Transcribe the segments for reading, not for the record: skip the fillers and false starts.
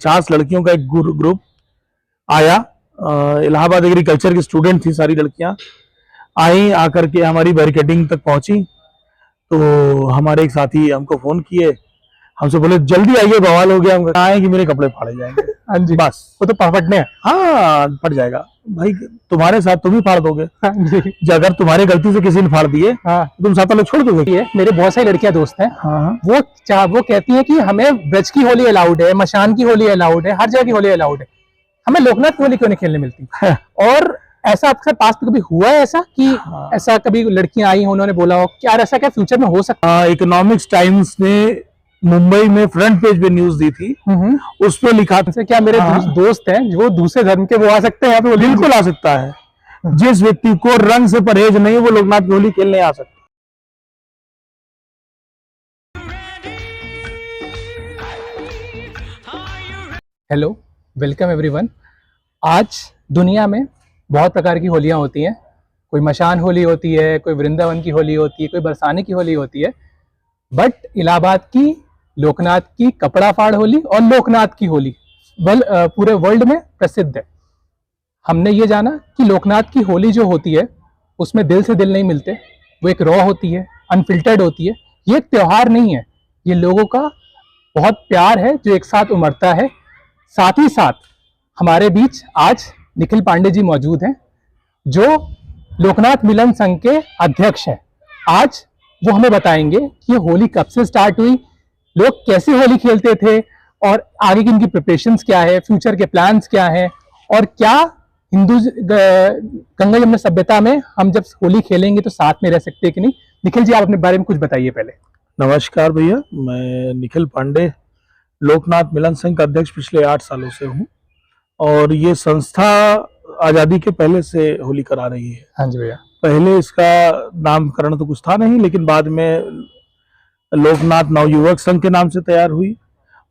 50 लड़कियों का एक ग्रुप आया। इलाहाबाद एग्रीकल्चर की स्टूडेंट थी सारी लड़कियां। आई, आकर के हमारी बैरिकेडिंग तक पहुंची तो हमारे एक साथी हमको फोन किए, हमसे बोले जल्दी आइए, बवाल हो गया। हम कहा है कि मेरे कपड़े फाड़े जाएंगे। हाँ जी, बस वो तो फटने हैं। हाँ, फट जाएगा भाई, तुम्हारे साथ तुम ही फाड़ दोगे। हाँ जी, अगर तुम्हारे गलती से किसी ने फाड़ दिए हाँ, तुम 7 लोग छोड़ दोगे। ये मेरे बहुत सारी लड़कियां दोस्त हैं। हाँ, वो कहती हैं कि हमें ब्रज की होली अलाउड है, मशान की होली अलाउड है, हर जगह की होली अलाउड है, हमें लोकनाथ की होली क्यों नहीं खेलने मिलती? और ऐसा आपके पास में कभी हुआ है ऐसा कि ऐसा कभी लड़कियां आई हो, उन्होंने बोला हो कि यार ऐसा क्या फ्यूचर में हो सकता है? इकोनॉमिक्स टाइम्स ने मुंबई में फ्रंट पेज पे न्यूज दी थी, उस पर लिखा था क्या मेरे दोस्त हैं जो दूसरे धर्म के, वो आ सकते हैं यहाँ पे? बिल्कुल आ सकता है। जिस व्यक्ति को रंग से परहेज नहीं, वो लोकनाथ की होली खेलने आ सकता। Hello, welcome everyone. आज दुनिया में बहुत प्रकार की होलियां होती हैं। कोई मशान होली होती है, कोई वृंदावन की होली होती है, कोई बरसाने की होली होती है, बट इलाहाबाद की लोकनाथ की कपड़ा फाड़ होली और लोकनाथ की होली पूरे वर्ल्ड में प्रसिद्ध है। हमने ये जाना कि लोकनाथ की होली जो होती है उसमें दिल से दिल नहीं मिलते, वो एक रॉ होती है, अनफिल्टर्ड होती है। ये एक त्योहार नहीं है, ये लोगों का बहुत प्यार है जो एक साथ उमड़ता है। साथ ही साथ हमारे बीच आज निखिल पांडे जी मौजूद हैं जो लोकनाथ मिलन संघ के अध्यक्ष हैं। आज वो हमें बताएंगे कि ये होली कब से स्टार्ट हुई, लोग कैसे होली खेलते थे और आगे की इनकी प्रिपरेशंस क्या है, फ्यूचर के प्लान्स क्या हैं, और क्या हिंदू गंगा यमुना सभ्यता में हम जब होली खेलेंगे तो साथ में रह सकते हैं कि नहीं। निखिल जी, आप अपने बारे में कुछ बताइए पहले। नमस्कार भैया, मैं निखिल पांडे लोकनाथ मिलन संघ का अध्यक्ष पिछले 8 सालों से हूँ और ये संस्था आजादी के पहले से होली करा रही है। हाँ जी भैया। पहले इसका नामकरण तो कुछ था नहीं, लेकिन बाद में लोकनाथ नवयुवक संघ के नाम से तैयार हुई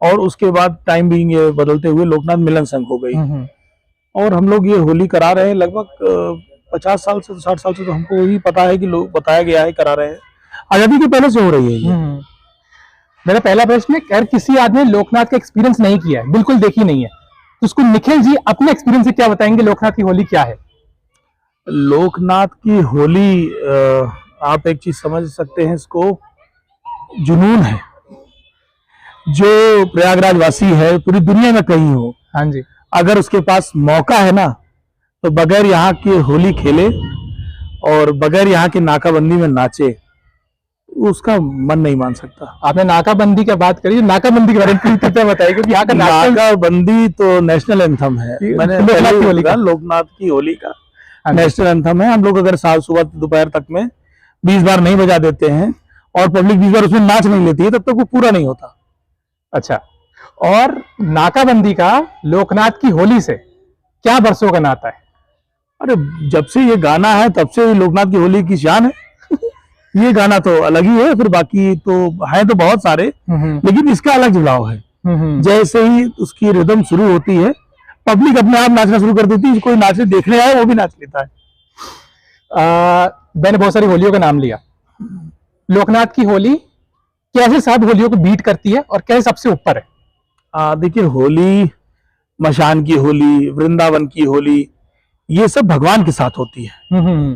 और उसके बाद टाइम बीइंग ये बदलते हुए लोकनाथ मिलन संघ हो गई। और हम लोग ये होली करा रहे हैं लगभग 50 साल से 60 साल से, तो हमको ही पता है कि लोग बताया गया है करा रहे हैं, आजादी के पहले से हो रही है ये। मेरा पहला प्रश्न है, अगर किसी आदमी ने लोकनाथ का एक्सपीरियंस नहीं किया है, बिल्कुल देखी नहीं है, तो उसको निखिल जी अपने एक्सपीरियंस से क्या बताएंगे, लोकनाथ की होली क्या है? लोकनाथ की होली आप एक चीज समझ सकते हैं, इसको जुनून है। जो प्रयागराज वासी है पूरी दुनिया में कहीं हो, हाँ जी, अगर उसके पास मौका है ना, तो बगैर यहाँ की होली खेले और बगैर यहाँ की नाकाबंदी में नाचे, उसका मन नहीं मान सकता। आपने नाकाबंदी की बात करी, नाकाबंदी के बारे में कृपया बताइए, क्योंकि यहाँ का नाकाबंदी तो नेशनल एंथम है। मैंने लोकनाथ की होली का नेशनल एंथम है। हम लोग अगर सुबह दोपहर तक में 20 बार नहीं बजा देते हैं और पब्लिक 20 बार उसमें नाच नहीं लेती है, तब तक वो पूरा नहीं होता। अच्छा, और नाकाबंदी का लोकनाथ की होली से क्या बरसों का नाता है? अरे जब से ये गाना है तब से लोकनाथ की होली की शान है। ये गाना तो अलग ही है, फिर बाकी तो है तो बहुत सारे, लेकिन इसका अलग जुड़ाव है। जैसे ही उसकी रिदम शुरू होती है, पब्लिक अपने आप नाचना शुरू कर देती है। कोई नाचने देखने आए वो भी नाच लेता है। मैंने बहुत सारी होलियों का नाम लिया, लोकनाथ की होली कैसे सब होलियों को बीट करती है और कैसे सबसे ऊपर है? देखिए, होली, मशान की होली, वृंदावन की होली, ये सब भगवान के साथ होती है,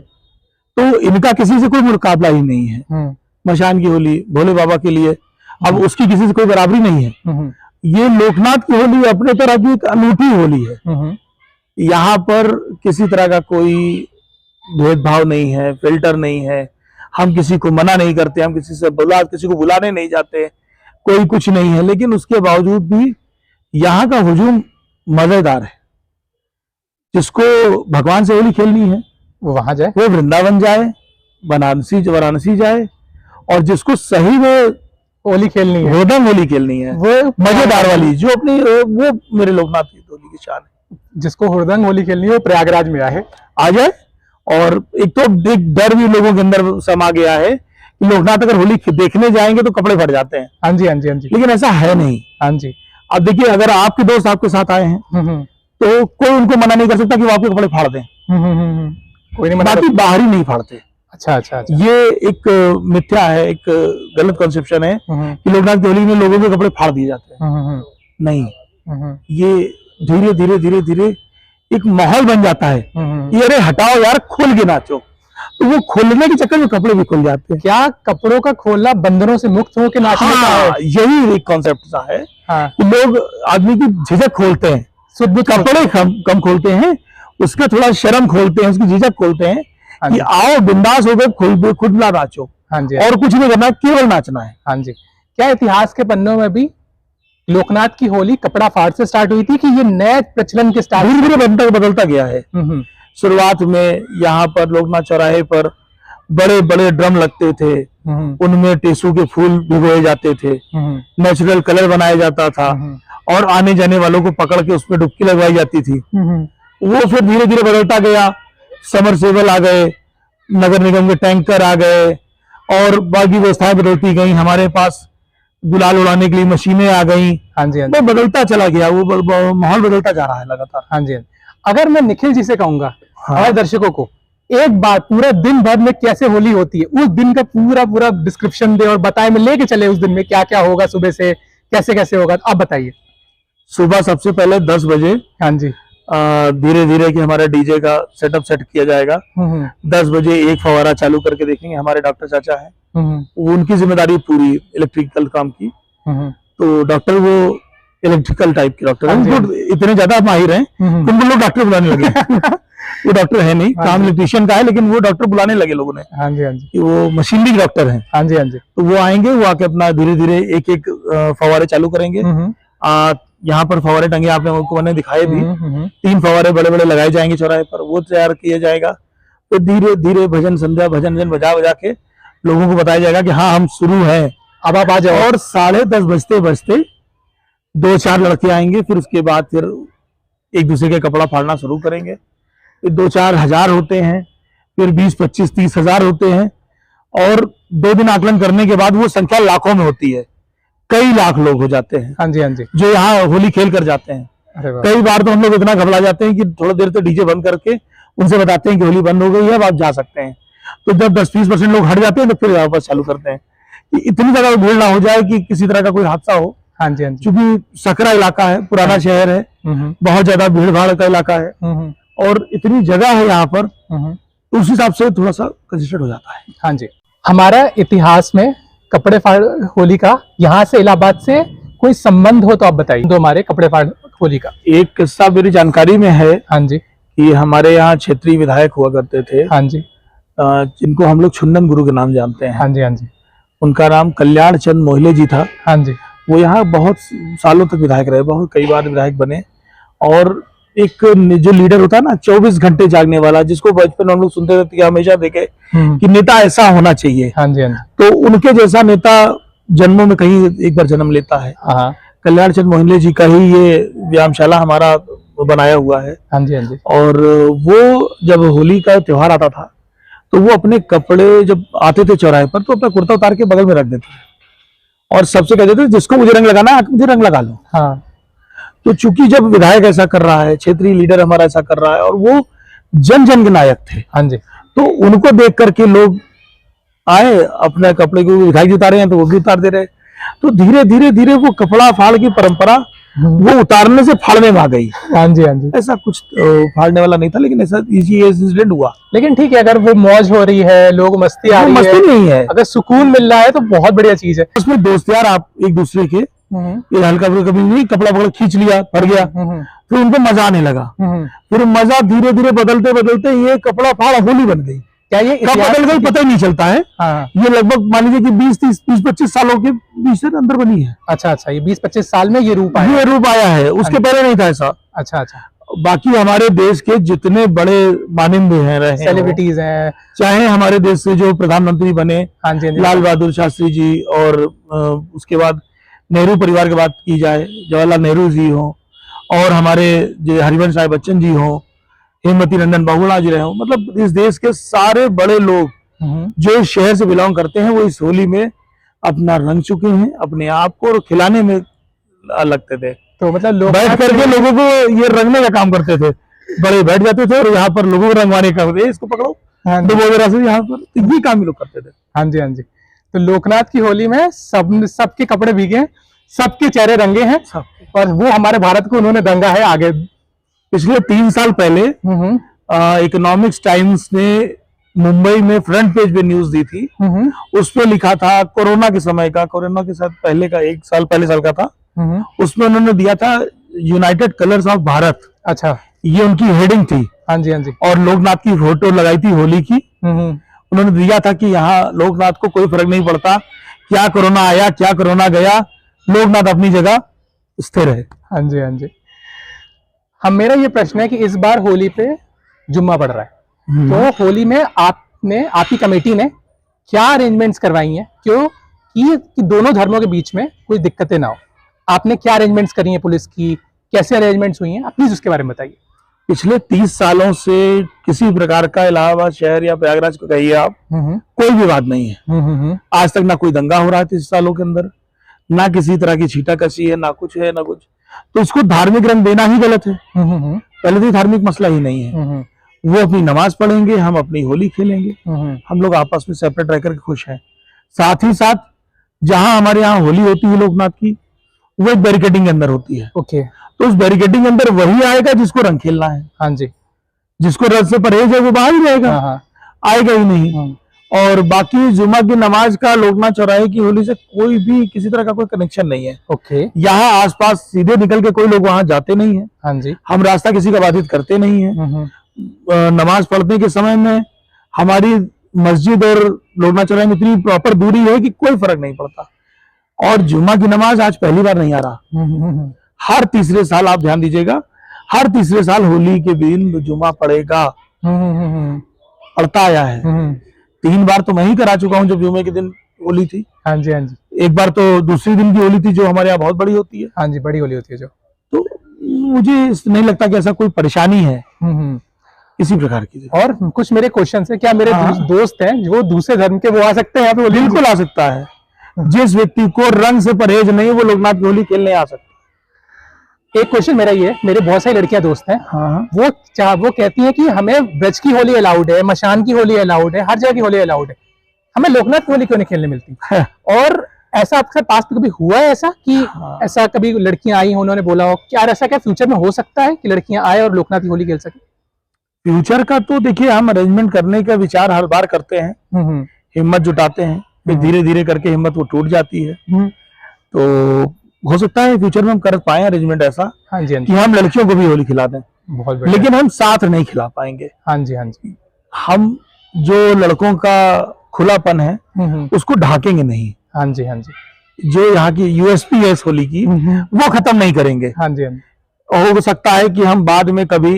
तो इनका किसी से कोई मुकाबला ही नहीं है। मशान की होली भोले बाबा के लिए, अब उसकी किसी से कोई बराबरी नहीं है। ये लोकनाथ की होली अपने तरह की एक अनूठी होली है। यहाँ पर किसी तरह का कोई भेदभाव नहीं है, फिल्टर नहीं है, हम किसी को मना नहीं करते, हम किसी को बुलाने नहीं जाते, कोई कुछ नहीं है। लेकिन उसके बावजूद भी यहाँ का हुजूम मजेदार है। जिसको भगवान से होली खेलनी है वो वहां जाए, वो वृंदावन जाए, वाराणसी जाए, और जिसको सही में होली खेलनी है, होदम होली खेलनी है, वो मजेदार वाली, जो अपनी वो मेरे लोकनाथ की होली की शान है। जिसको हुरदंग होली खेलनी है वो प्रयागराज में आ जाए। और एक तो एक डर भी लोगों के अंदर समा गया है कि लोकनाथ अगर होली देखने जाएंगे तो कपड़े फट जाते हैं। हाँ जी, हाँ जी, हाँ जी, लेकिन ऐसा है नहीं। हाँ जी, अब देखिए, अगर आपके दोस्त आपके साथ आए हैं तो कोई उनको मना नहीं कर सकता कि वो आपके कपड़े फाड़ दें। कोई नहीं, बाकी बाहरी नहीं फाड़ते। अच्छा, अच्छा, अच्छा। ये एक मिथ्या है, एक गलत कंसेप्शन है कि लोकनाथ की होली में लोगों के कपड़े फाड़ दिए जाते हैं। नहीं, ये धीरे धीरे धीरे धीरे एक माहौल बन जाता है। ये अरे हटाओ यार, खोल के नाचो, तो वो खोलने के चक्कर में कपड़े भी खुल जाते हैं। क्या कपड़ों का खोलना बंधनों से मुक्त होकर नाचने का है? यही एक कॉन्सेप्ट सा है। कि लोग आदमी की झिझक खोलते हैं, कपड़े कम खोलते हैं, उसका थोड़ा शर्म खोलते हैं, उसकी झिझक खोलते हैं कि आओ बिंदास होकर खुद ना नाचो। हाँ जी। और कुछ नहीं करना है, केवल नाचना है। हाँ जी। क्या इतिहास के पन्नों में भी लोकनाथ की होली कपड़ा फाड़ से स्टार्ट हुई थी कि ये नए प्रचलन के स्टार्ट धीरे धीरे बदलता गया है। शुरुआत में यहाँ पर लोकनाथ चौराहे पर बड़े बड़े ड्रम लगते थे, उनमें टेसू के फूल भिगोए जाते थे, नेचुरल कलर बनाया जाता था और आने जाने वालों को पकड़ के उसमें डुबकी लगवाई जाती थी। वो फिर धीरे धीरे बदलता गया, समरसेबल आ गए, नगर निगम के टैंकर आ गए और बाकी व्यवस्थाएं बदलती गई। हमारे पास गुलाल उड़ाने के लिए मशीनें आ गई। हाँ जी। वो बदलता चला गया, वो माहौल बदलता जा रहा है लगातार। हाँ जी। अगर मैं निखिल जी से कहूंगा हाँ। और दर्शकों को एक बार पूरा दिन भर में कैसे होली होती है, उस दिन का पूरा डिस्क्रिप्शन दे और बताए, में लेके चले उस दिन में क्या क्या होगा, सुबह से कैसे कैसे होगा, आप बताइए। सुबह सबसे पहले 10 बजे हाँ जी धीरे धीरे कि हमारा डीजे का सेटअप सेट किया जाएगा। 10 बजे एक फवारा चालू करके देखेंगे, हमारे डॉक्टर चाचा है, उनकी जिम्मेदारी पूरी इलेक्ट्रिकल काम की। तो डॉक्टर वो इलेक्ट्रिकल टाइप के डॉक्टर हैं, उनको इतने ज्यादा माहिर हैं उनको लोग डॉक्टर बुलाने लगे। वो डॉक्टर है नहीं, काम इलेक्ट्रिशियन का है, लेकिन वो डॉक्टर बुलाने लगे लोगों ने। हाँ जी। हाँ जी। कि वो मशीनरी डॉक्टर हैं। हाँ जी। हाँ जी। तो वो आएंगे, वो आके अपना धीरे धीरे एक एक फवारे चालू करेंगे। यहाँ पर फवारे टंगे आपने उनको मैंने दिखाए भी, 3 फवारे बड़े बड़े लगाए जाएंगे चौराहे पर, वो तैयार किया जाएगा। तो धीरे धीरे भजन संध्या भजन बजा बजा के लोगों को बताया जाएगा कि हाँ हम शुरू हैं, अब आप आ जाओ। और 10:30 बजते बजते 2-4 लड़के आएंगे, फिर उसके बाद फिर एक दूसरे के कपड़ा फाड़ना शुरू करेंगे। फिर 2-4 हजार होते हैं, फिर 20, 25, 30 हजार होते हैं और 2 दिन आकलन करने के बाद वो संख्या लाखों में होती है, कई लाख लोग हो जाते हैं। हाँ जी। हाँ जी। जो यहाँ होली खेल कर जाते हैं। कई बार तो हम लोग इतना घबरा जाते हैं कि थोड़ा देर तो डीजे बंद करके उनसे बताते हैं कि होली बंद हो गई है, अब आप जा सकते हैं। तो जब 10-20% लोग हट जाते हैं तो फिर वापस चालू करते हैं कि इतनी ज्यादा भीड़ ना हो जाए कि किसी तरह का कोई हादसा हो। हाँ जी। हाँ जी। क्योंकि सकरा इलाका है, पुराना शहर है, बहुत ज्यादा भीड़ भाड़ का इलाका है और इतनी जगह है यहाँ पर, तो उस हिसाब से थोड़ा सा कंजेस्टेड हो जाता है। हाँ जी। हमारा इतिहास में कपड़े फाड़ होली का यहाँ से इलाहाबाद से कोई संबंध हो तो आप बताइए। तो हमारे कपड़े फाड़ होली का एक किस्सा मेरी जानकारी में है। हाँ जी। कि हमारे यहाँ क्षेत्रीय विधायक हुआ करते थे। हाँ जी। जिनको हम लोग छुन्नन गुरु के नाम जानते हैं। हाँ जी। हाँ जी। उनका नाम कल्याण चंद मोहिले जी था। हाँ जी। वो यहाँ बहुत सालों तक विधायक रहे, बहुत कई बार विधायक बने। और एक जो लीडर होता है ना 24 घंटे जागने वाला, जिसको बचपन में हम लोग सुनते रहते हैं, हमेशा देखे कि नेता ऐसा होना चाहिए। हाँ जी। हाँ जी। तो उनके जैसा नेता जन्मों में कहीं एक बार जन्म लेता है। कल्याण चंद मोहिले जी का ही ये व्यायामशाला हमारा बनाया हुआ है। हाँ जी। हाँ जी। और वो जब होली का त्योहार आता था तो वो अपने कपड़े जब आते थे चौराहे पर तो अपना कुर्ता उतार के बगल में रख देते थे और सबसे कहते थे जिसको मुझे रंग लगाना है मुझे रंग लगा लो। हाँ। तो चूंकि जब विधायक ऐसा कर रहा है, क्षेत्रीय लीडर हमारा ऐसा कर रहा है और वो जन जन के नायक थे। हाँ जी। तो उनको देख करके लोग आए, अपने कपड़े को विधायक जी उतारे हैं तो वो भी उतार दे रहे। तो धीरे धीरे धीरे वो कपड़ा फाड़ की परंपरा वो उतारने से फाड़ने में आ गई। हाँ जी। हाँ जी। ऐसा कुछ फाड़ने वाला नहीं था, लेकिन ऐसा इंसिडेंट हुआ। लेकिन ठीक है, अगर वो मौज हो रही है, लोग मस्ती आ रही है, मस्ती नहीं है, अगर सुकून मिल रहा है तो बहुत बढ़िया चीज है। उसमें दोस्त यार आप एक दूसरे के ये हल्का कभी नहीं कपड़ा पकड़ खींच लिया, फट गया, फिर उनको मजा आने लगा। फिर मजा धीरे धीरे बदलते बदलते ये कपड़ा फाड़ होली बन गई। क्या ये कब बदल गई पता ही नहीं चलता है। हाँ। ये लगभग मान लीजिए कि 20-25 सालों के बीच से अंदर बनी है। अच्छा अच्छा, ये 20-25 साल में ये रूप आया। ये रूप आया है, उसके पहले नहीं था ऐसा। अच्छा अच्छा। बाकी हमारे देश के जितने बड़े मानिंदे हैं, रहे सेलिब्रिटीज हैं, चाहे हमारे देश से जो प्रधानमंत्री बने, हाँ जी, लाल बहादुर शास्त्री जी, और उसके बाद नेहरू परिवार की बात की जाए, जवाहरलाल नेहरू जी हो, और हमारे जो हरिवंश राय बच्चन जी हो, हेमवती नंदन बहुगुणा जी रहे हो, मतलब इस देश के सारे बड़े लोग जो इस शहर से बिलोंग करते हैं वो इस होली में अपना रंग चुके हैं अपने आप को, और खिलाने में लगते थे। तो मतलब लोग बैठ करके लोगों को ये रंगने का काम करते थे, बड़े बैठ जाते थे और यहाँ पर लोगों को रंगवाने का, इसको पकड़ो तो वगैरह से यहाँ पर ये काम ही लोग करते थे। हाँ जी हाँ जी। तो लोकनाथ की होली में सबके कपड़े भीगे सबके चेहरे रंगे हैं और वो हमारे भारत को उन्होंने रंगा है आगे। पिछले 3 साल पहले इकोनॉमिक्स टाइम्स ने मुंबई में फ्रंट पेज पे न्यूज दी थी। उस पे लिखा था कोरोना के समय का, कोरोना के साथ पहले का 1 साल पहले साल का था। उसमें उन्होंने दिया था यूनाइटेड कलर्स ऑफ भारत। अच्छा, ये उनकी हेडिंग थी। हाँ जी, हाँ जी। और लोकनाथ की फोटो लगाई थी होली की। उन्होंने दिया था कि यहाँ लोकनाथ को कोई फर्क नहीं पड़ता, क्या कोरोना आया क्या कोरोना गया, लोकनाथ अपनी जगह स्थिर है। हाँ जी, हाँ जी। हम मेरा ये प्रश्न है कि इस बार होली पे जुम्मा पड़ रहा है, तो होली में आपकी कमेटी ने क्या अरेंजमेंट्स करवाई हैं क्यों कि दोनों धर्मों के बीच में कोई दिक्कतें ना हो? आपने क्या अरेंजमेंट्स करी हैं पुलिस की, कैसे अरेंजमेंट्स हुई हैं, आप प्लीज उसके बारे में बताइए। पिछले 30 सालों से किसी प्रकार का इलाहाबाद शहर या प्रयागराज को कहिए आप, कोई विवाद नहीं है। आज तक ना कोई दंगा हो रहा है 30 सालों के अंदर, ना किसी तरह की छींटाकशी है, ना कुछ है ना कुछ। तो इसको धार्मिक रंग देना ही गलत है। पहले तो धार्मिक मसला ही नहीं है। वो अपनी नमाज पढ़ेंगे, हम अपनी होली खेलेंगे, हम लोग आपस में सेपरेट रह करके खुश हैं। साथ ही साथ जहां हमारे यहाँ होली होती है लोकनाथ की, वो एक बैरिकेडिंग के अंदर होती है। ओके, तो उस बैरिकेडिंग के अंदर वही आएगा जिसको रंग खेलना है। हाँ जी। जिसको रंग से परहेज है वो बाहर ही रहेगा, आएगा ही नहीं। और बाकी जुम्मा की नमाज का लोकनाथ चौराहे की होली से कोई भी किसी तरह का कोई कनेक्शन नहीं है। ओके, यहाँ आसपास सीधे निकल के कोई लोग वहां जाते नहीं है। हाँ जी। हम रास्ता किसी का बाधित करते नहीं है। नमाज पढ़ने के समय में हमारी मस्जिद और लोकनाथ चौराहे में इतनी प्रॉपर दूरी है कि कोई फर्क नहीं पड़ता। और जुम्मा की नमाज आज पहली बार नहीं आ रहा, हर तीसरे साल आप ध्यान दीजिएगा, हर तीसरे साल होली के दिन जुम्मा पड़ेगा, पड़ता आया है। 3 बार तो मैं ही करा चुका हूँ जब जुम्मे के दिन होली थी। हाँ जी, हाँ जी। एक बार तो दूसरी दिन की होली थी जो हमारे यहाँ बहुत बड़ी होती है। हाँ जी, बड़ी होली होती है जो। तो मुझे नहीं लगता कि ऐसा कोई परेशानी है किसी प्रकार की। और कुछ मेरे क्वेश्चन है, क्या मेरे दोस्त हैं जो दूसरे धर्म के, वो आ सकते हैं यहाँ पे होली? बिल्कुल आ सकता है। जिस व्यक्ति को रंग से परहेज नहीं, वो लोकनाथ की होली खेलने आ सकता। एक क्वेश्चन मेरा ये है, मेरे बहुत सारी लड़कियां दोस्त हैं, वो कहती हैं कि हमें ब्रज की होली अलाउड है, मशान की होली अलाउड है, हर जगह की होली अलाउड है, हमें लोकनाथ की होली क्यों नहीं खेलने मिलती? और ऐसा आपके पास कभी हुआ है ऐसा कि ऐसा कभी लड़कियां आई, उन्होंने बोला हो क्या ऐसा क्या फ्यूचर में हो सकता है कि लड़कियां आए और लोकनाथ की होली खेल सके? फ्यूचर का तो देखिए, हम अरेंजमेंट करने का विचार हर बार करते हैं, हिम्मत जुटाते हैं, फिर धीरे धीरे करके हिम्मत वो टूट जाती है। तो हो सकता है फ्यूचर में हम कर पाए अरेंजमेंट ऐसा, हाँ जी, कि हम लड़कियों को भी होली खिला दें। बहुत बढ़िया। लेकिन हम साथ नहीं खिला पाएंगे। हाँ जी, हाँ जी। हम जो लड़कों का खुलापन है उसको ढाकेंगे नहीं। हाँ जी, हाँ जी। जो यहाँ की यूएसपी है इस होली की, वो खत्म नहीं करेंगे। हाँ जी, हाँ जी। हो सकता है कि हम बाद में कभी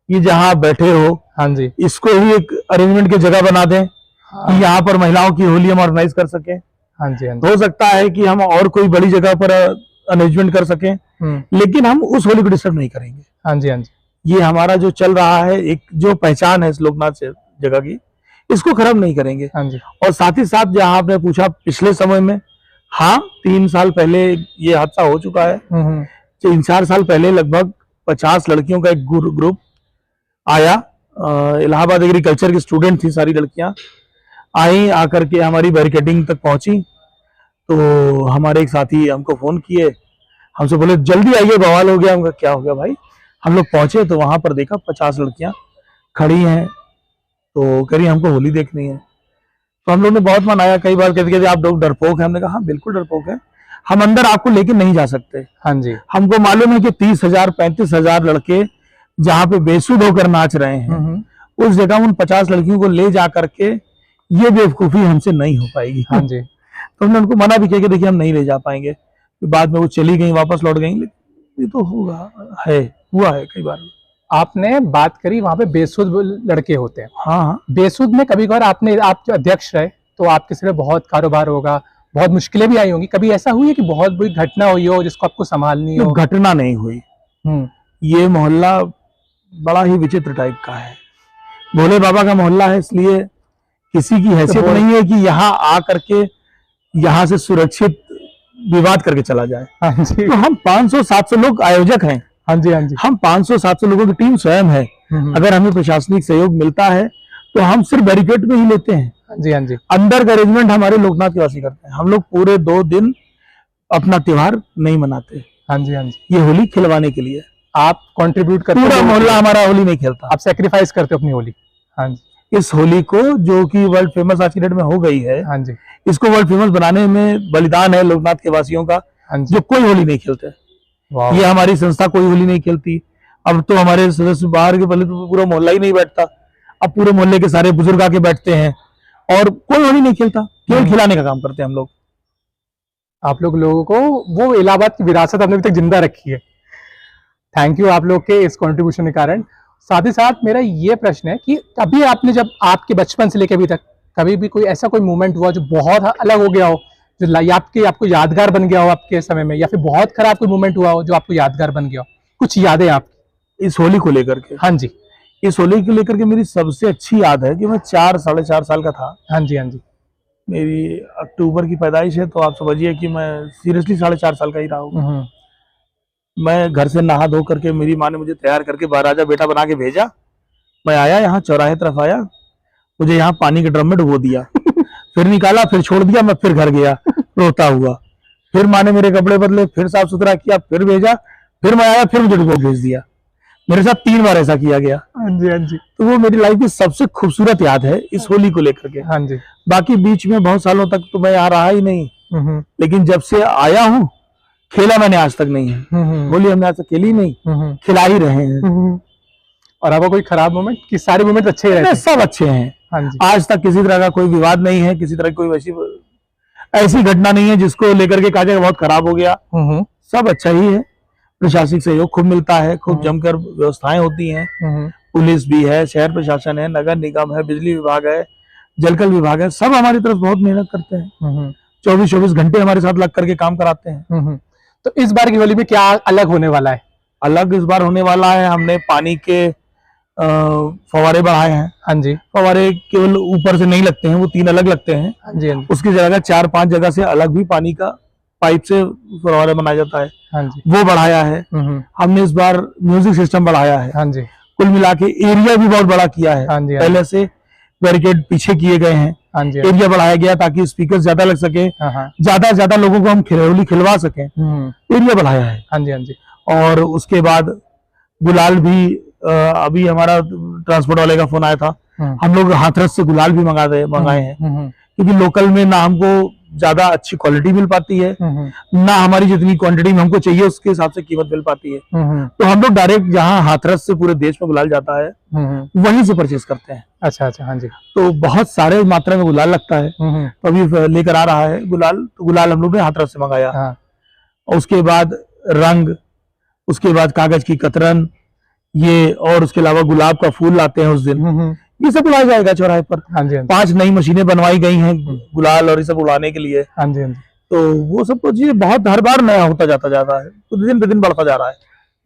ये जहाँ बैठे हो, हाँ जी, इसको ही एक अरेंजमेंट की जगह बना दें कि यहाँ पर महिलाओं की होली हम ऑर्गेनाइज कर सके। हाँ जी, हाँ जी। हो सकता है कि हम और कोई बड़ी जगह पर अरेंजमेंट कर सकें, लेकिन हम उस होली को डिस्टर्ब नहीं करेंगे। हाँ जी, हाँ जी। ये हमारा जो चल रहा है, एक जो पहचान है इस लोकनाथ से जगह की, इसको खराब नहीं करेंगे। हाँ जी। और साथ ही साथ जहाँ आपने पूछा पिछले समय में, हाँ 3 साल पहले ये हादसा हो चुका है। 3-4 साल पहले लगभग 50 लड़कियों का एक ग्रुप आया। इलाहाबाद एग्रीकल्चर की स्टूडेंट थी, सारी लड़कियां आई, आकर के हमारी बैरिकेडिंग तक पहुंची। तो हमारे एक साथी हमको फोन किए, हमसे बोले जल्दी आइए, बवाल हो गया। हमका क्या हो गया भाई? हम लोग पहुंचे तो वहां पर देखा 50 लड़कियां खड़ी हैं, तो कह रही हमको होली देखनी है। तो हम लोग ने बहुत मनाया, कई बार कहते आप लोग डरपोक है। हमने कहा हाँ बिल्कुल डरपोक है, हम अंदर आपको लेके नहीं जा सकते। हाँ जी। हमको मालूम है कि 30,000 35,000 लड़के जहाँ पे बेसुध होकर नाच रहे हैं, उस जगह उन 50 लड़कियों को ले जा करके ये बेवकूफी हमसे नहीं हो पाएगी। हाँ जी। तो हमने उनको मना भी किया कि देखिए हम नहीं ले जा पाएंगे। तो बाद में वो चली गई, वापस लौट गई। ये तो हुआ है कई बार। आपने बात करी वहां पे बेसुध लड़के होते हैं। हाँ, बेसुध में कभी कभार आप जो अध्यक्ष रहे तो आपके सिर बहुत कारोबार होगा, बहुत मुश्किलें भी आई होंगी। कभी ऐसा हुई है कि बहुत बड़ी घटना हुई हो जिसको आपको संभालनी हो? घटना नहीं हुई। ये मोहल्ला बड़ा ही विचित्र टाइप का है, भोले बाबा का मोहल्ला है, इसलिए किसी की हैसियत नहीं है कि यहाँ आ करके यहाँ से सुरक्षित विवाद करके चला जाए। हाँ जी। तो हम 500-700 लोग आयोजक हैं। हाँ जी, हाँ जी। हम 500-700 लोगों की टीम स्वयं है। अगर हमें प्रशासनिक सहयोग मिलता है तो हम सिर्फ बैरिकेड में ही लेते हैं। हाँ जी, हाँ जी। अंदर का अरेंजमेंट हमारे लोकनाथ के वासी करते हैं। हम लोग पूरे 2 दिन अपना त्योहार नहीं मनाते। हाँ जी, हाँ जी। ये होली खिलवाने के लिए आप कंट्रीब्यूट करते पूरा हो, मोहल्ला हमारा होली नहीं खेलता। आप सेक्रीफाइस करते हो अपनी होली। हाँ जी, इस होली को, जो कि वर्ल्ड फेमस आज की डेट में हो गई है, हाँ जी, इसको वर्ल्ड फेमस बनाने में बलिदान है लोकनाथ के वासियों का, हाँ जी। जो कोई होली नहीं खेलते। वाह, ये हमारी संस्था कोई होली नहीं खेलती। अब तो हमारे सदस्य बाहर के, पहले तो पूरा मोहल्ला ही नहीं बैठता, अब पूरे मोहल्ले के सारे बुजुर्ग आके बैठते हैं और कोई होली नहीं खेलता, केवल खिलाने का काम करते हैं हम लोग। आप लोगों को वो इलाहाबाद की विरासत आपने अभी तक जिंदा रखी है। थैंक यू आप लोग के इस कंट्रीब्यूशन के कारण। साथ ही साथ मेरा ये प्रश्न है कि कभी आपने, जब आपके बचपन से लेकर अभी तक, कभी भी कोई ऐसा कोई मोमेंट हुआ जो बहुत अलग हो गया हो, जो आपको यादगार बन गया हो आपके समय में, या फिर बहुत खराब कोई मोमेंट हुआ हो जो आपको यादगार बन गया हो? कुछ यादें आपकी इस होली को लेकर के? हाँ जी, इस होली को लेकर के मेरी सबसे अच्छी याद है कि मैं 4 साढ़े 4 साल का था। हाँ जी, हाँ जी। मेरी अक्टूबर की पैदाइश है, तो आप समझिए कि मैं सीरियसली 4.5 साल का ही रहा हूँ। मैं घर से नहा धो करके, मेरी माँ ने मुझे तैयार करके महाराजा बेटा बना के भेजा। मैं आया, यहाँ चौराहे तरफ आया, मुझे यहाँ पानी के ड्रम में डुबो दिया, फिर निकाला, फिर छोड़ दिया, मैं फिर घर गया रोता हुआ। फिर माँ ने मेरे कपड़े बदले, फिर साफ सुथरा किया, फिर भेजा, फिर मैं आया, फिर मुझे डुबो भेज दिया। मेरे साथ 3 बार ऐसा किया गया। हाँ जी, हाँ जी। तो वो मेरी लाइफ की सबसे खूबसूरत याद है इस होली को लेकर के। हाँ जी। बाकी बीच में बहुत सालों तक तो मैं यहाँ रहा ही नहीं, लेकिन जब से आया हूँ, खेला मैंने आज तक नहीं है। होली हमने आज तक खेली नहीं, खिला ही रहे हैं। और आपका कोई खराब मोमेंट? कि सारे मोमेंट अच्छे ही रहते हैं? सब अच्छे हैं। हाँ जी। आज तक किसी तरह का कोई विवाद नहीं है, किसी तरह की कोई ऐसी घटना नहीं है जिसको लेकर के कहा जाए बहुत खराब हो गया। सब अच्छा ही है। प्रशासनिक सहयोग खूब मिलता है, खूब जमकर व्यवस्थाएं होती हैं। पुलिस भी है, शहर प्रशासन है, नगर निगम है, बिजली विभाग है, जलकल विभाग है, सब हमारी तरफ बहुत मेहनत करते हैं। 24-24 घंटे हमारे साथ लग करके काम कराते हैं। तो इस बार की होली में क्या अलग होने वाला है? अलग इस बार होने वाला है, हमने पानी के फवारे बढ़ाए हैं। हाँ जी। फवारे केवल ऊपर से नहीं लगते हैं, वो 3 अलग लगते हैं। हाँ जी, हाँ जी। उसकी जगह 4-5 जगह से अलग भी पानी का पाइप से फवारे बनाया जाता है। हाँ जी। वो बढ़ाया है। हमने इस बार म्यूजिक सिस्टम बढ़ाया है। हाँ जी। कुल मिला के एरिया भी बहुत बड़ा किया है। हाँ जी। पहले से बैरिकेड पीछे किए गए हैं। हाँ जी। एरिया बढ़ाया गया ताकि स्पीकर ज्यादा लग सके, ज्यादा से ज्यादा लोगों को हम होली खिलवा सकें। एरिया बढ़ाया है। हाँ जी, हाँ जी। और उसके बाद गुलाल भी, अभी हमारा ट्रांसपोर्ट वाले का फोन आया था, हम लोग हाथरस से गुलाल भी मंगाए हैं, क्योंकि लोकल में ना हमको ज्यादा अच्छी क्वालिटी मिल पाती है, ना हमारी जितनी क्वांटिटी में हमको चाहिए उसके हिसाब से कीमत मिल पाती है। तो हम लोग डायरेक्ट जहाँ हाथरस से पूरे देश में गुलाल जाता है, वहीं से परचेज करते हैं। अच्छा अच्छा। हाँ जी। तो बहुत सारे मात्रा में गुलाल लगता है, तो अभी लेकर आ रहा है गुलाल। तो गुलाल हम लोग ने हाथरस से मंगाया। उसके बाद रंग, उसके बाद कागज की कतरन, ये, और उसके अलावा गुलाब का फूल लाते हैं उस दिन। ये सब उड़ाया जाएगा चौराहे पर। हाँ जी, हाँ जी। 5 नई मशीनें बनवाई गई हैं गुलाल और ये सब उड़ाने के लिए। हाँ जी, हाँ जी। तो वो सब कुछ ये बहुत हर बार नया होता जाता है, तो दिन पे दिन बढ़ता जा रहा है।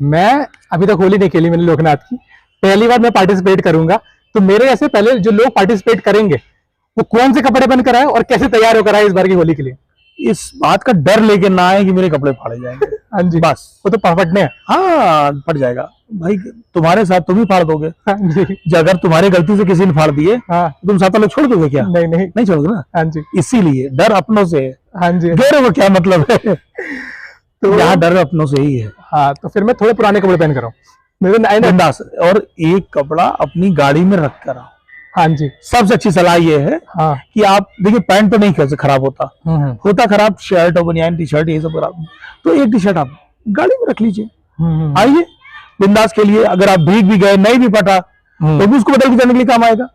मैं अभी तक होली नहीं खेली मैंने लोकनाथ की, पहली बार मैं पार्टिसिपेट करूंगा। तो मेरे ऐसे पहले जो लोग पार्टिसिपेट करेंगे वो कौन से कपड़े बनकर आए और कैसे तैयार होकर आए इस बार की होली के लिए? इस बात का डर लेके ना आए कि मेरे कपड़े फाड़े जाएंगे। हाँ जी। बस वो तो फटने हैं। हाँ, फट जाएगा भाई, तुम्हारे साथ तुम ही फाड़ दोगे। हाँ जी। अगर तुम्हारे गलती से किसी ने फाड़ दिए, हाँ, तुम साथ वाले छोड़ दोगे क्या? नहीं नहीं नहीं छोड़ोगे ना। हाँ जी। इसीलिए डर अपनों से है। हाँ जी। डर वो क्या मतलब है? तो यहाँ डर अपनों से ही है। हाँ, तो फिर मैं थोड़े पुराने कपड़े पहन कर आऊँ, मेरे बिंदास, और एक कपड़ा अपनी गाड़ी में रख कर आओ। हाँ जी। सबसे अच्छी सलाह ये है कि आप देखिए, पैंट तो नहीं कैसे खराब होता खराब, शर्ट और बनियान, टी शर्ट, ये सब खराब, तो एक टी शर्ट आप गाड़ी में रख लीजिए, आइए बिंदास के लिए। अगर आप भीग भी गए, नहीं भी फटा, तो भी उसको बदल के जाने के लिए काम आएगा।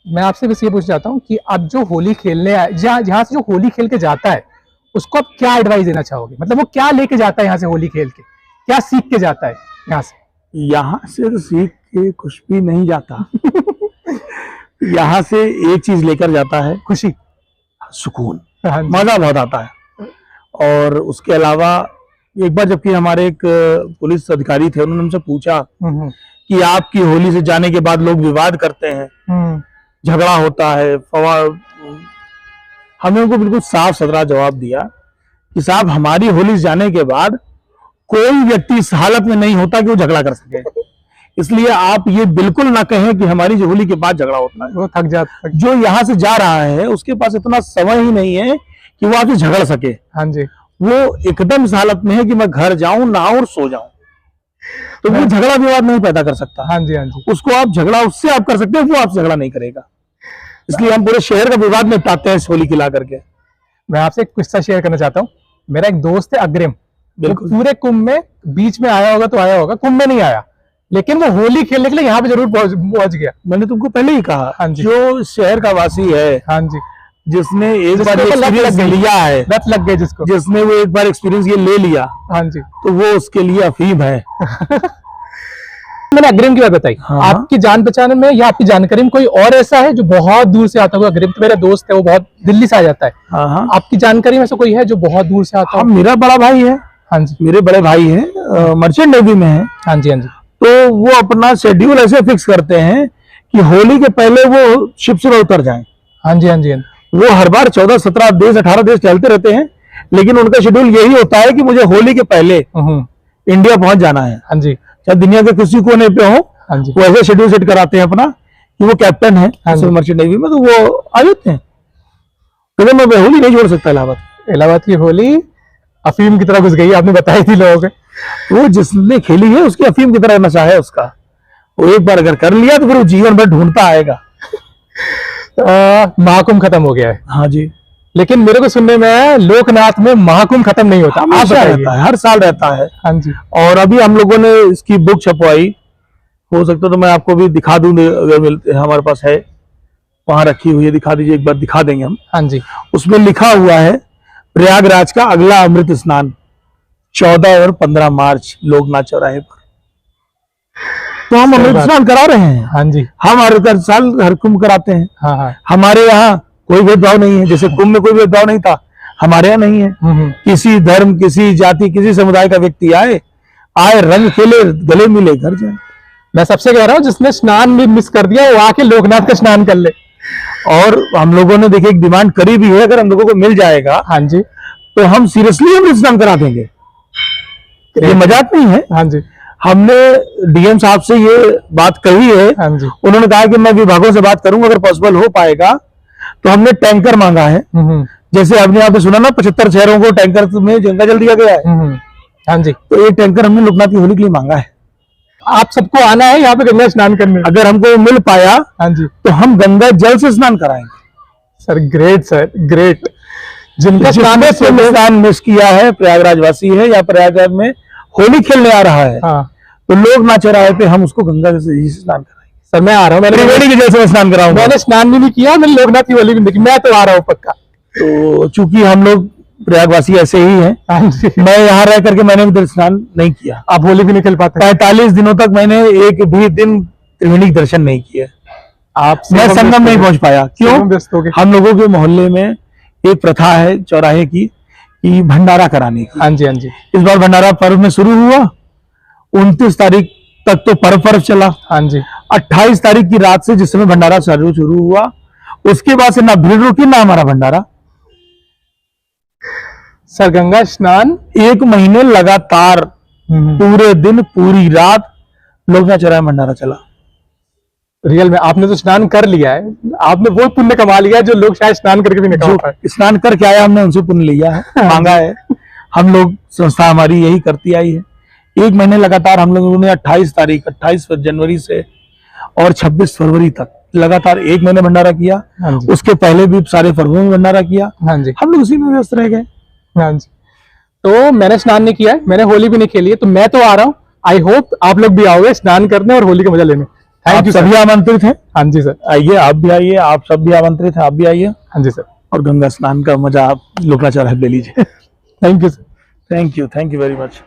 मैं आपसे बस ये पूछना चाहता हूँ कि आप जो होली खेलने जहाँ से जो होली खेल के जाता है, उसको आप क्या एडवाइस देना चाहोगे? मतलब वो क्या लेके जाता है यहाँ से होली खेल के, क्या सीख के जाता है यहाँ से? यहाँ से तो सीख के कुछ भी नहीं जाता। यहाँ से एक चीज लेकर जाता है, खुशी, सुकून, मजा बहुत आता है। और उसके अलावा एक बार जबकि हमारे एक पुलिस अधिकारी थे, उन्होंने हमसे पूछा कि आपकी होली से जाने के बाद लोग विवाद करते हैं, झगड़ा होता है, हमने उनको बिल्कुल साफ सुथरा जवाब दिया कि साहब, हमारी होली जाने के बाद कोई व्यक्ति इस हालत में नहीं होता कि वो झगड़ा कर सके। इसलिए आप ये बिल्कुल ना कहें कि हमारी जो होली के बाद झगड़ा होता है। वो थक जाता। जो यहाँ से जा रहा है उसके पास इतना समय ही नहीं है कि वो आपसे झगड़ सके। हाँ जी। वो एकदम इस हालत में है कि मैं घर जाऊं, नहाऊं और सो जाऊं। तो वो झगड़ा विवाद नहीं पैदा कर सकता। हाँ जी, हाँ जी। उसको आप झगड़ा उससे आप कर सकते हैं, वो आपसे झगड़ा नहीं करेगा। इसलिए हम पूरे शहर का विवाद निपटाते हैं इस होली खिला करके। मैं आपसे एक किस्सा शेयर करना चाहता हूँ। मेरा एक दोस्त है अग्रिम, वो बिल्कुल। पूरे कुंभ में बीच में आया होगा तो आया होगा, कुंभ में नहीं आया, लेकिन वो होली खेलने के लिए यहाँ पे जरूर पहुंच गया। मैंने तुमको पहले ही कहा, हाँ जी। जो शहर का वासी है, हाँ जी, जिसने एक जिसको बार तो लत लग एक्सपीरियंस गई। लिया है, लत लग गई जिसको, जिसने वो एक बार एक्सपीरियंस ये ले लिया, हाँ जी, तो वो उसके लिए अफीम है। मैंने अग्रिम की बात बताई। हाँ। आपकी जान पहचान में या आपकी जानकारी में कोई और ऐसा है जो बहुत दूर से आता होगा? अग्रिम तो मेरा दोस्त है, वो बहुत दिल्ली से आ जाता है। हाँ हाँ। आपकी जानकारी में से कोई है जो बहुत दूर से आता हाँ, हो? मेरा बड़ा भाई है। हाँ जी, मेरे बड़े भाई हैं, मर्चेंट नेवी में है। हाँ जी, हाँ जी। तो वो अपना शेड्यूल ऐसे फिक्स करते हैं कि होली के पहले वो शिप से उतर जाएं। हाँ जी, हाँ जी, हाँ जी। वो हर बार 14, 17 देश, 18 देश चलते रहते हैं, लेकिन उनका शेड्यूल यही होता है कि मुझे होली के पहले इंडिया पहुंच जाना है। हाँ जी, चाहे दुनिया के किसी कोने पे हो, हाँ जी। वो ऐसे शेड्यूल सेट कराते हैं अपना कि वो कैप्टन है हाँ जी। मर्चेंट नेवी में, तो वो आ जाते हैं। तो मैं होली नहीं छोड़ सकता इलाहाबाद। इलाहाबाद की होली अफीम की तरह घुस गई, आपने बताई थी लोगों को। वो जिसने खेली है उसकी अफीम की तरह नशा है उसका। वो एक बार अगर कर लिया तो फिर वो जीवन भर ढूंढता आएगा। महाकुंभ खत्म हो गया है। हाँ जी। लेकिन मेरे को सुनने में आया लोकनाथ में महाकुंभ खत्म नहीं होता। आप हमेशा बताइए। रहता है, हर साल रहता है। हाँ जी, और अभी हम लोगों ने इसकी बुक छपवाई, हो सकता तो मैं आपको भी दिखा दूं, अगर मिलते हमारे पास है, वहां रखी हुई है, दिखा दीजिए एक बार, दिखा देंगे हम। हाँ जी। उसमें लिखा हुआ है प्रयागराज का अगला अमृत स्नान 14 और 15 मार्च लोकनाथ चौराहे पर। तो हम अमृत स्नान करा रहे हैं। हाँ जी, हम हर साल हर कुंभ कराते हैं। हाँ हाँ। हमारे यहाँ कोई भेदभाव नहीं है, जैसे कुंभ में कोई भेदभाव नहीं था, हमारे यहाँ नहीं है। किसी धर्म, किसी जाति, किसी समुदाय का व्यक्ति आए, रंग खेले, गले मिले, घर जाए। मैं सबसे कह रहा हूँ जिसने स्नान भी मिस कर दिया वो आके लोकनाथ का स्नान कर ले। और हम लोगों ने देखिए एक डिमांड करी भी है, अगर हम लोगों को मिल जाएगा, हाँ जी, तो हम सीरियसली अमृत स्नान करा देंगे। ये मजाक नहीं है। हाँ जी, हमने डीएम साहब से ये बात कही है। हाँ जी। उन्होंने कहा कि मैं विभागों से बात करूंगा, अगर पॉसिबल हो पाएगा तो हमने टैंकर मांगा है। जैसे आपने आपने सुना ना 75 शहरों को टैंकर में गंगा जल दिया गया है। हाँ जी। तो ये टैंकर हमने लोकनाथ की होली के लिए मांगा है। आप सबको आना है यहाँ पे गंगा स्नान करने। अगर हमको मिल पाया, हाँ जी, तो हम गंगा जल से स्नान कराएंगे। Sir great, sir great. जिनका स्नान मिस किया है, प्रयागराज वासी है या प्रयागराज में होली खेलने आ रहा है, हाँ, तो लोकनाथ चौराहे पे हम उसको गंगा जल से स्नान कराएंगे। सर मैं आ रहा हूँ, त्रिवेणी के जल से स्नान कराऊंगा। मैंने स्नान भी नहीं किया, मैंने लोकनाथ की होली भी नहीं की, मैं तो आ रहा हूँ पक्का। तो चूंकि हम लोग प्रयागवासी ऐसे ही हैं, हाँ जी, मैं यहाँ रह करके मैंने भी स्नान नहीं किया। आप होली भी नहीं खेल पाते। 45 दिनों तक मैंने एक भी दिन त्रिवेणी के दर्शन नहीं किए। मैं संगम नहीं पहुंच पाया। क्यों? हम लोगों के मोहल्ले में एक प्रथा है चौराहे की कि भंडारा कराने की। हाँ जी, हाँ जी। इस बार भंडारा पर्व में शुरू हुआ, 29 तारीख तक तो पर्व चला। हाँ जी। 28 तारीख की रात से जिस समय भंडारा शुरू हुआ, उसके बाद से ना भीड़ रुकी ना हमारा भंडारा। सर गंगा स्नान 1 महीने लगातार पूरे दिन पूरी रात लोकनाथ चौराहे में भंडारा चला। रियल में आपने तो स्नान कर लिया है, आपने वो पुण्य कमा लिया है जो लोग शायद स्नान करके भी नहीं कमा पाए। स्नान करके आया, हमने उनसे पुण्य लिया है, मांगा है। हम लोग, संस्था हमारी यही करती आई है। 1 महीने लगातार हम लोगों ने 28 जनवरी से और 26 फरवरी तक लगातार 1 महीने भंडारा किया। उसके पहले भी सारे पर्वों में भंडारा किया। हाँ जी। हम लोग उसी में व्यस्त रह गए। हाँ जी। तो मैंने स्नान नहीं किया है, मैंने होली भी नहीं खेली है, तो मैं तो आ रहा हूँ। आई होप आप लोग भी आओगे स्नान करने और होली का मजा लेने। Thank you. सभी आमंत्रित हैं। हाँ जी सर, आइए, आप भी आइए, आप सब भी आमंत्रित हैं, आप भी आइए। हाँ जी सर। और गंगा स्नान का मजा आप लोकनाथ चौराहे ले लीजिए। Thank you sir. Thank you very much.